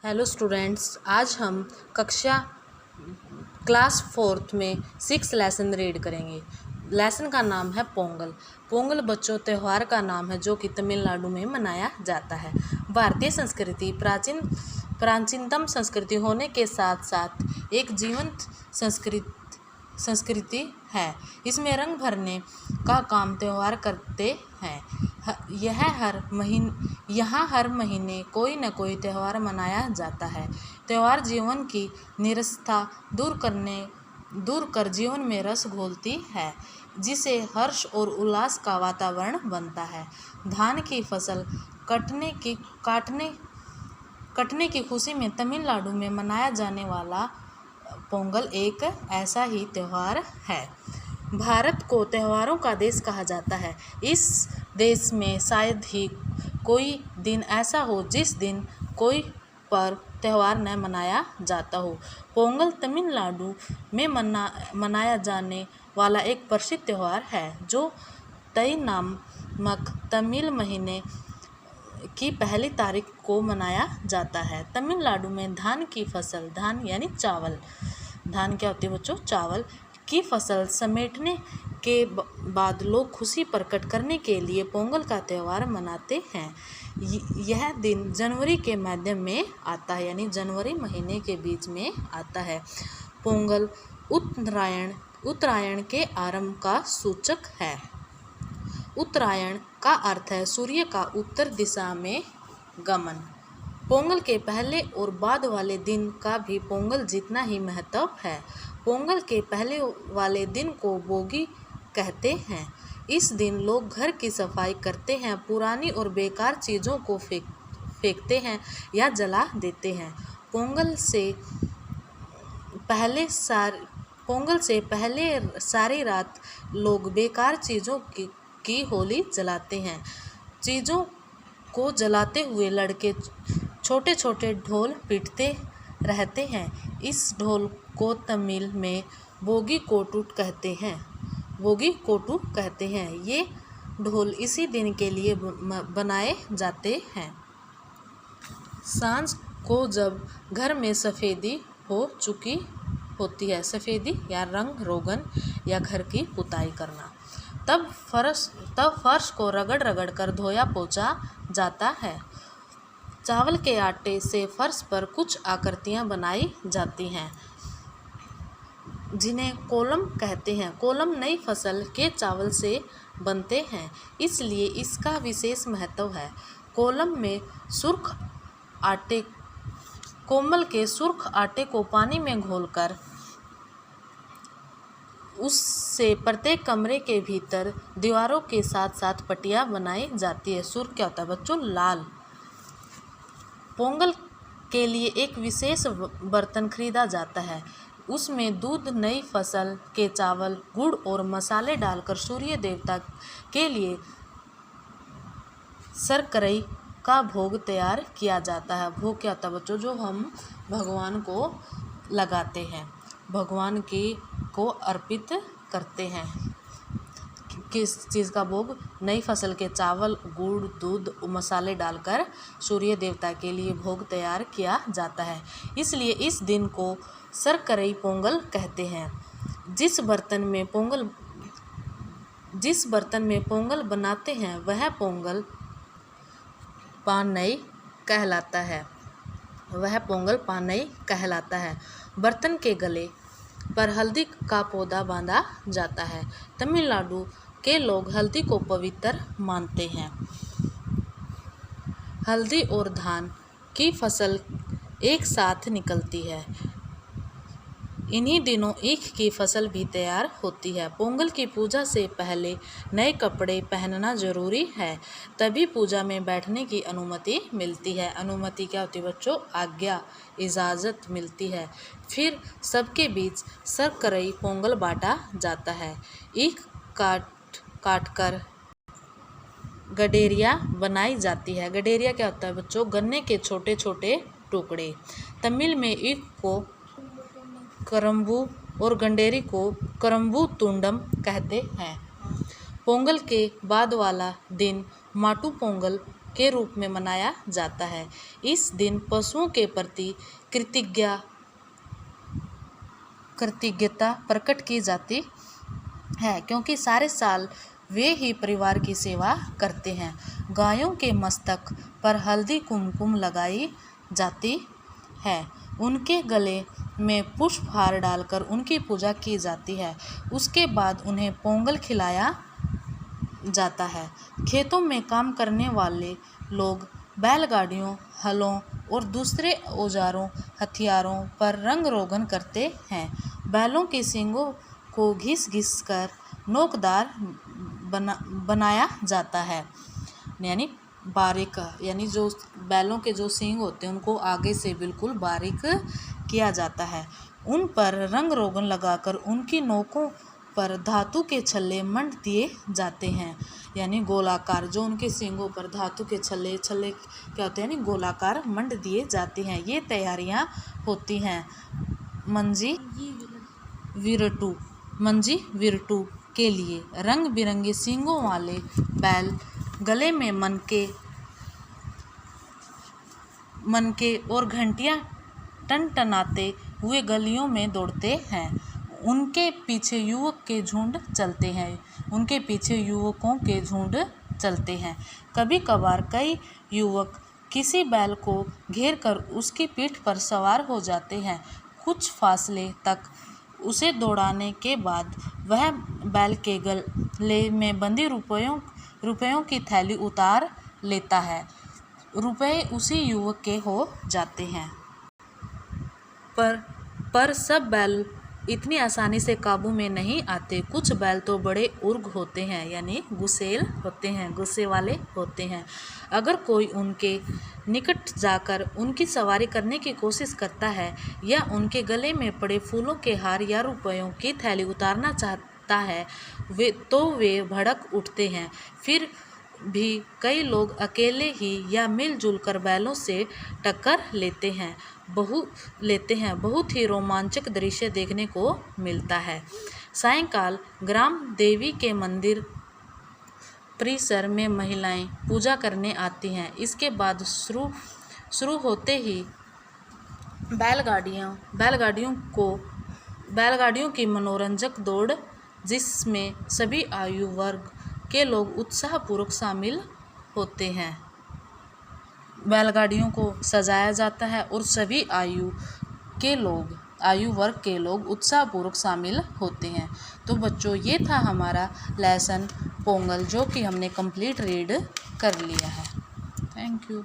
Hello students, आज हम कक्षा क्लास 4th में 6 लेसन रीड करेंगे। लेसन का नाम है पोंगल। पोंगल बच्चों त्यौहार का नाम है जो कि तमिलनाडु में मनाया जाता है। भारतीय संस्कृति प्राचीनतम संस्कृति होने के साथ साथ एक जीवंत संस्कृति है। इसमें रंग भरने का काम त्यौहार करते हैं। यहाँ हर महीने कोई न कोई त्यौहार मनाया जाता है। त्यौहार जीवन की निरसता दूर कर जीवन में रस घोलती है, जिसे हर्ष और उल्लास का वातावरण बनता है। धान की फसल कटने की खुशी में तमिलनाडु में मनाया जाने वाला पोंगल एक ऐसा ही त्यौहार है। भारत को त्योहारों का देश कहा जाता है। इस देश में शायद ही कोई दिन ऐसा हो जिस दिन कोई पर्व त्यौहार न मनाया जाता हो। पोंगल तमिलनाडु में मनाया जाने वाला एक प्रसिद्ध त्यौहार है जो तई नामक तमिल महीने की पहली तारीख को मनाया जाता है। तमिलनाडु में धान की फसल, धान यानी चावल, धान क्या होती है बच्चों? चावल की फसल समेटने के बाद लोग खुशी प्रकट करने के लिए पोंगल का त्यौहार मनाते हैं। यह दिन जनवरी के मध्य में आता है, यानी जनवरी महीने के बीच में आता है। पोंगल उत्तरायण के आरंभ का सूचक है। उत्तरायण का अर्थ है सूर्य का उत्तर दिशा में गमन। पोंगल के पहले और बाद वाले दिन का भी पोंगल जितना ही महत्व है। पोंगल के पहले वाले दिन को बोगी कहते हैं। इस दिन लोग घर की सफाई करते हैं, पुरानी और बेकार चीज़ों को फेंकते हैं या जला देते हैं। पोंगल से पहले सारी रात लोग बेकार चीज़ों की होली जलाते हैं। चीज़ों को जलाते हुए लड़के छोटे छोटे ढोल पीटते रहते हैं। इस ढोल को तमिल में बोगी कोटू कहते हैं। ये ढोल इसी दिन के लिए बनाए जाते हैं। सांझ को जब घर में सफ़ेदी हो चुकी होती है, सफ़ेदी या रंग रोगन या घर की पुताई करना, तब फर्श को रगड़ कर धोया पोंछा जाता है। चावल के आटे से फर्श पर कुछ आकृतियाँ बनाई जाती हैं जिन्हें कोलम कहते हैं। कोलम नई फसल के चावल से बनते हैं, इसलिए इसका विशेष महत्व है। कोलम के सुर्ख आटे को पानी में घोलकर उससे प्रत्येक कमरे के भीतर दीवारों के साथ साथ पट्टियाँ बनाई जाती है। सुर्ख क्या होता है बच्चों? लाल। पोंगल के लिए एक विशेष बर्तन खरीदा जाता है। उसमें दूध, नई फसल के चावल, गुड़ और मसाले डालकर सूर्य देवता के लिए शर्करई का भोग तैयार किया जाता है। भोग क्या होता है बच्चों? जो हम भगवान को लगाते हैं, भगवान को अर्पित करते हैं। किस चीज़ का भोग? नई फसल के चावल, गुड़, दूध, मसाले डालकर सूर्य देवता के लिए भोग तैयार किया जाता है, इसलिए इस दिन को शर्करई पोंगल कहते हैं। जिस बर्तन में पोंगल बनाते हैं वह पोंगल पानई कहलाता है। बर्तन के गले पर हल्दी का पौधा बांधा जाता है। तमिलनाडु के लोग हल्दी को पवित्र मानते हैं। हल्दी और धान की फसल एक साथ निकलती है। इन्हीं दिनों ईख की फसल भी तैयार होती है। पोंगल की पूजा से पहले नए कपड़े पहनना जरूरी है, तभी पूजा में बैठने की अनुमति मिलती है। अनुमति क्या होती है बच्चों? आज्ञा, इजाज़त मिलती है। फिर सबके बीच शर्करई पोंगल बांटा जाता है। ईख काट कर गडेरिया बनाई जाती है। गडेरिया क्या होता है बच्चों? गन्ने के छोटे छोटे टुकड़े। तमिल में ईख को करम्बू और गंडेरी को करम्बू तुंडम कहते हैं। पोंगल के बाद वाला दिन माटू पोंगल के रूप में मनाया जाता है। इस दिन पशुओं के प्रति कृतज्ञता प्रकट की जाती है, क्योंकि सारे साल वे ही परिवार की सेवा करते हैं। गायों के मस्तक पर हल्दी कुमकुम लगाई जाती है। उनके गले में पुष्प हार डालकर उनकी पूजा की जाती है। उसके बाद उन्हें पोंगल खिलाया जाता है। खेतों में काम करने वाले लोग बैलगाड़ियों, हलों और दूसरे औजारों, हथियारों पर रंग रोगन करते हैं। बैलों के सींगों को घिस कर नोकदार बनाया जाता है, यानी बारीक, यानी जो बैलों के जो सींग होते हैं उनको आगे से बिल्कुल बारीक किया जाता है। उन पर रंग रोगन लगाकर उनकी नोकों पर धातु के छल्ले मंड दिए जाते हैं, यानी गोलाकार, जो उनके सींगों पर धातु के छल्ले क्या होते हैं, यानी गोलाकार मंड दिए जाते हैं। ये तैयारियां होती हैं मंजी विरटू के लिए। रंग बिरंगे सींगों वाले बैल गले में मनके और घंटियां टनटनाते हुए गलियों में दौड़ते हैं। उनके पीछे युवकों के झुंड चलते हैं। कभी कभार कई युवक किसी बैल को घेर कर उसकी पीठ पर सवार हो जाते हैं। कुछ फासले तक उसे दौड़ाने के बाद वह बैल के गले में बंधी रुपयों की थैली उतार लेता है। रुपए उसी युवक के हो जाते हैं। पर सब बैल इतनी आसानी से काबू में नहीं आते। कुछ बैल तो बड़े उर्ग होते हैं, यानी गुस्से वाले होते हैं। अगर कोई उनके निकट जाकर उनकी सवारी करने की कोशिश करता है या उनके गले में पड़े फूलों के हार या रुपयों की थैली उतारना चाहता है वे भड़क उठते हैं। फिर भी कई लोग अकेले ही या मिलजुल कर बैलों से टक्कर लेते हैं। बहुत ही रोमांचक दृश्य देखने को मिलता है। सायंकाल ग्राम देवी के मंदिर परिसर में महिलाएं पूजा करने आती हैं। इसके बाद शुरू होते ही बैलगाड़ियों की मनोरंजक दौड़, जिसमें सभी आयु वर्ग के लोग उत्साहपूर्वक शामिल होते हैं। बैलगाड़ियों को सजाया जाता है और सभी आयु वर्ग के लोग उत्साहपूर्वक शामिल होते हैं। तो बच्चों, ये था हमारा लेसन पोंगल, जो कि हमने कंप्लीट रीड कर लिया है। Thank you.